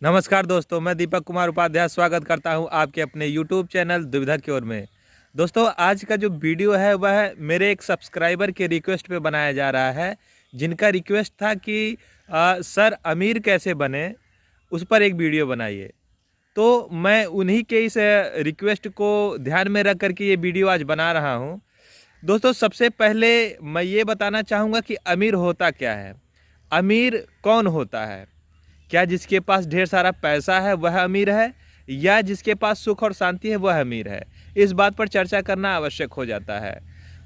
नमस्कार दोस्तों, मैं दीपक कुमार उपाध्याय स्वागत करता हूं आपके अपने YouTube चैनल दुविधा की ओर में। दोस्तों, आज का जो वीडियो है वह मेरे एक सब्सक्राइबर के रिक्वेस्ट पे बनाया जा रहा है, जिनका रिक्वेस्ट था कि सर अमीर कैसे बने, उस पर एक वीडियो बनाइए। तो मैं उन्हीं के इस रिक्वेस्ट को ध्यान में रख कर के ये वीडियो आज बना रहा हूँ। दोस्तों, सबसे पहले मैं ये बताना चाहूँगा कि अमीर होता क्या है। अमीर कौन होता है? क्या जिसके पास ढेर सारा पैसा है वह अमीर है, या जिसके पास सुख और शांति है वह अमीर है? इस बात पर चर्चा करना आवश्यक हो जाता है।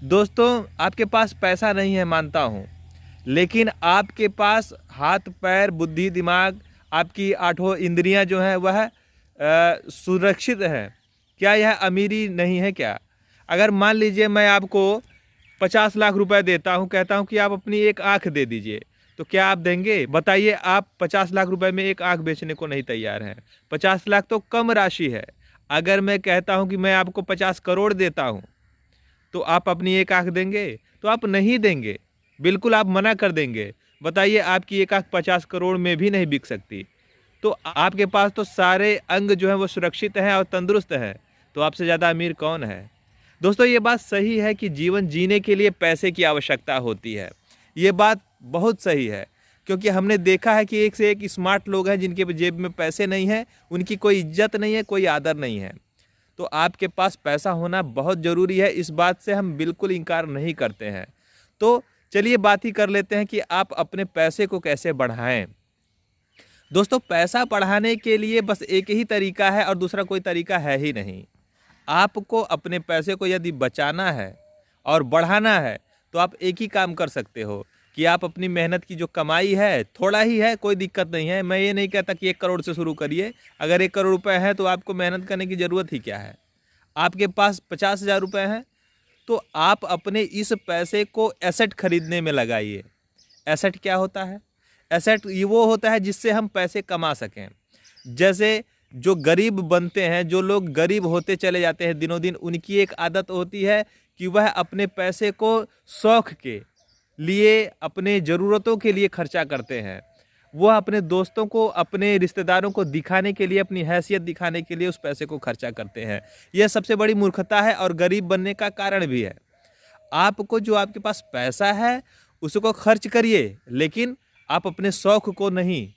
दोस्तों, आपके पास पैसा नहीं है मानता हूँ, लेकिन आपके पास हाथ पैर बुद्धि दिमाग, आपकी आठों इंद्रियां जो हैं वह सुरक्षित हैं। क्या यह अमीरी नहीं है क्या? अगर मान लीजिए मैं आपको 50 लाख रुपए देता हूँ, कहता हूँ कि आप अपनी एक आँख दे दीजिए, तो क्या आप देंगे? बताइए। आप 50 लाख रुपए में एक आँख बेचने को नहीं तैयार हैं। 50 लाख तो कम राशि है। अगर मैं कहता हूं कि मैं आपको 50 करोड़ देता हूं, तो आप अपनी एक आँख देंगे? तो आप नहीं देंगे, बिल्कुल आप मना कर देंगे। बताइए, आपकी एक आँख 50 करोड़ में भी नहीं बिक सकती। तो आपके पास तो सारे अंग जो हैं वो सुरक्षित हैं और तंदुरुस्त हैं, तो आपसे ज़्यादा अमीर कौन है? दोस्तों, ये बात सही है कि जीवन जीने के लिए पैसे की आवश्यकता होती है। ये बात बहुत सही है, क्योंकि हमने देखा है कि एक से एक स्मार्ट लोग हैं जिनके जेब में पैसे नहीं हैं, उनकी कोई इज्जत नहीं है, कोई आदर नहीं है। तो आपके पास पैसा होना बहुत ज़रूरी है, इस बात से हम बिल्कुल इनकार नहीं करते हैं। तो चलिए बात ही कर लेते हैं कि आप अपने पैसे को कैसे बढ़ाएं। दोस्तों, पैसा बढ़ाने के लिए बस एक ही तरीका है और दूसरा कोई तरीका है ही नहीं। आपको अपने पैसे को यदि बचाना है और बढ़ाना है, तो आप एक ही काम कर सकते हो कि आप अपनी मेहनत की जो कमाई है, थोड़ा ही है, कोई दिक्कत नहीं है। मैं ये नहीं कहता कि 1 करोड़ से शुरू करिए। अगर 1 करोड़ रुपए है तो आपको मेहनत करने की ज़रूरत ही क्या है। आपके पास 50,000 रुपये हैं, तो आप अपने इस पैसे को एसेट खरीदने में लगाइए। एसेट क्या होता है? एसेट ये वो होता है जिससे हम पैसे कमा सकें। जैसे जो गरीब बनते हैं, जो लोग गरीब होते चले जाते हैं दिनों दिन, उनकी एक आदत होती है कि वह अपने पैसे को शौक के लिए, अपने ज़रूरतों के लिए खर्चा करते हैं। वह अपने दोस्तों को, अपने रिश्तेदारों को दिखाने के लिए, अपनी हैसियत दिखाने के लिए उस पैसे को खर्चा करते हैं। यह सबसे बड़ी मूर्खता है और गरीब बनने का कारण भी है। आपको, जो आपके पास पैसा है उसको खर्च करिए, लेकिन आप अपने शौक को नहीं,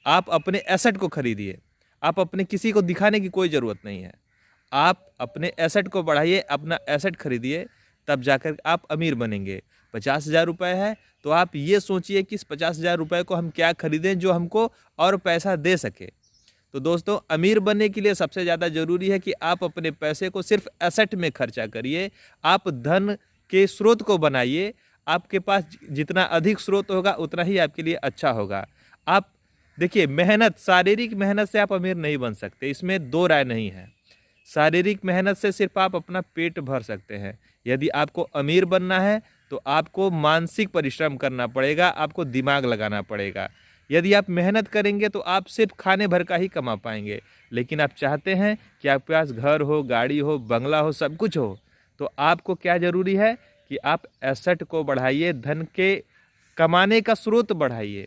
आप अपने एसेट को खरीदिए। आप अपने किसी को दिखाने की कोई ज़रूरत नहीं है। आप अपने एसेट को बढ़ाइए, अपना एसेट खरीदिए, तब जाकर आप अमीर बनेंगे। 50,000 रुपये है, तो आप ये सोचिए कि इस 50,000 रुपये को हम क्या खरीदें जो हमको और पैसा दे सके। तो दोस्तों, अमीर बनने के लिए सबसे ज़्यादा ज़रूरी है कि आप अपने पैसे को सिर्फ एसेट में खर्चा करिए। आप धन के स्रोत को बनाइए। आपके पास जितना अधिक स्रोत होगा उतना ही आपके लिए अच्छा होगा। आप देखिए, मेहनत, शारीरिक मेहनत से आप अमीर नहीं बन सकते, इसमें दो राय नहीं है। शारीरिक मेहनत से सिर्फ आप अपना पेट भर सकते हैं। यदि आपको अमीर बनना है तो आपको मानसिक परिश्रम करना पड़ेगा, आपको दिमाग लगाना पड़ेगा। यदि आप मेहनत करेंगे तो आप सिर्फ खाने भर का ही कमा पाएंगे, लेकिन आप चाहते हैं कि आपके पास घर हो, गाड़ी हो, बंगला हो, सब कुछ हो, तो आपको क्या ज़रूरी है कि आप एसेट को बढ़ाइए, धन के कमाने का स्रोत बढ़ाइए।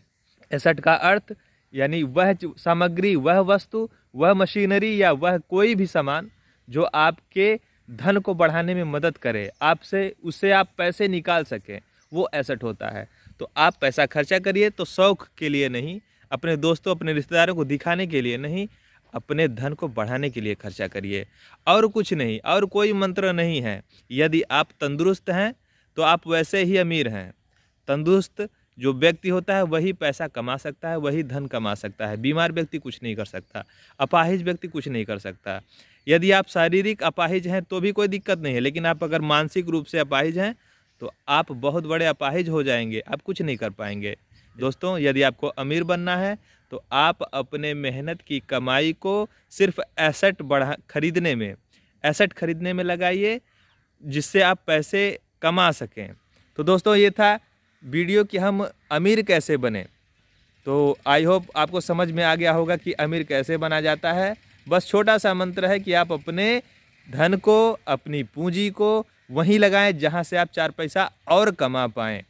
एसेट का अर्थ यानी वह सामग्री, वह वस्तु, वह मशीनरी या वह कोई भी सामान जो आपके धन को बढ़ाने में मदद करे, आपसे उससे आप पैसे निकाल सकें, वो एसेट होता है। तो आप पैसा खर्चा करिए तो शौक के लिए नहीं, अपने दोस्तों, अपने रिश्तेदारों को दिखाने के लिए नहीं, अपने धन को बढ़ाने के लिए खर्चा करिए। और कुछ नहीं, और कोई मंत्र नहीं है। यदि आप तंदुरुस्त हैं तो आप वैसे ही अमीर हैं। तंदुरुस्त जो व्यक्ति होता है वही पैसा कमा सकता है, वही धन कमा सकता है। बीमार व्यक्ति कुछ नहीं कर सकता, अपाहिज व्यक्ति कुछ नहीं कर सकता। यदि आप शारीरिक अपाहिज हैं तो भी कोई दिक्कत नहीं है, लेकिन आप अगर मानसिक रूप से अपाहिज हैं तो आप बहुत बड़े अपाहिज हो जाएंगे, आप कुछ नहीं कर पाएंगे। दोस्तों, यदि आपको अमीर बनना है तो आप अपने मेहनत की कमाई को सिर्फ एसेट खरीदने में लगाइए, जिससे आप पैसे कमा सकें। तो दोस्तों, ये था वीडियो कि हम अमीर कैसे बने। तो आई होप आपको समझ में आ गया होगा कि अमीर कैसे बना जाता है। बस छोटा सा मंत्र है कि आप अपने धन को, अपनी पूंजी को वहीं लगाएं जहां से आप 4 पैसा और कमा पाएं,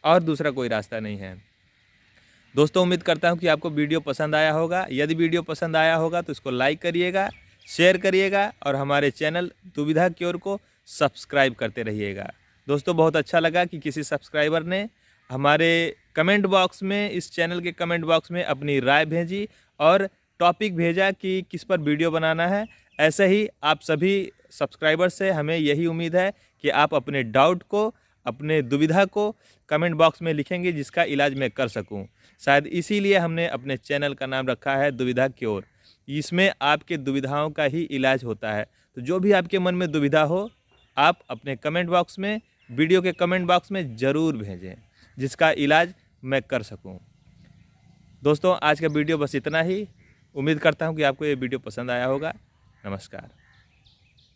और दूसरा कोई रास्ता नहीं है। दोस्तों उम्मीद करता हूं कि आपको वीडियो पसंद आया होगा। यदि वीडियो पसंद आया होगा तो इसको लाइक करिएगा, शेयर करिएगा और हमारे चैनल दुविधा क्योर को सब्सक्राइब करते रहिएगा। दोस्तों बहुत अच्छा लगा कि किसी सब्सक्राइबर ने हमारे कमेंट बॉक्स में, इस चैनल के कमेंट बॉक्स में अपनी राय भेजी और टॉपिक भेजा कि किस पर वीडियो बनाना है। ऐसे ही आप सभी सब्सक्राइबर से हमें यही उम्मीद है कि आप अपने डाउट को, अपने दुविधा को कमेंट बॉक्स में लिखेंगे जिसका इलाज मैं कर सकूं। शायद इसीलिए हमने अपने चैनल का नाम रखा है दुविधा क्योर। इसमें आपके दुविधाओं का ही इलाज होता है। तो जो भी आपके मन में दुविधा हो, आप अपने कमेंट बॉक्स में, वीडियो के कमेंट बॉक्स में ज़रूर भेजें जिसका इलाज मैं कर सकूं। दोस्तों आज का वीडियो बस इतना ही। उम्मीद करता हूं कि आपको ये वीडियो पसंद आया होगा। नमस्कार।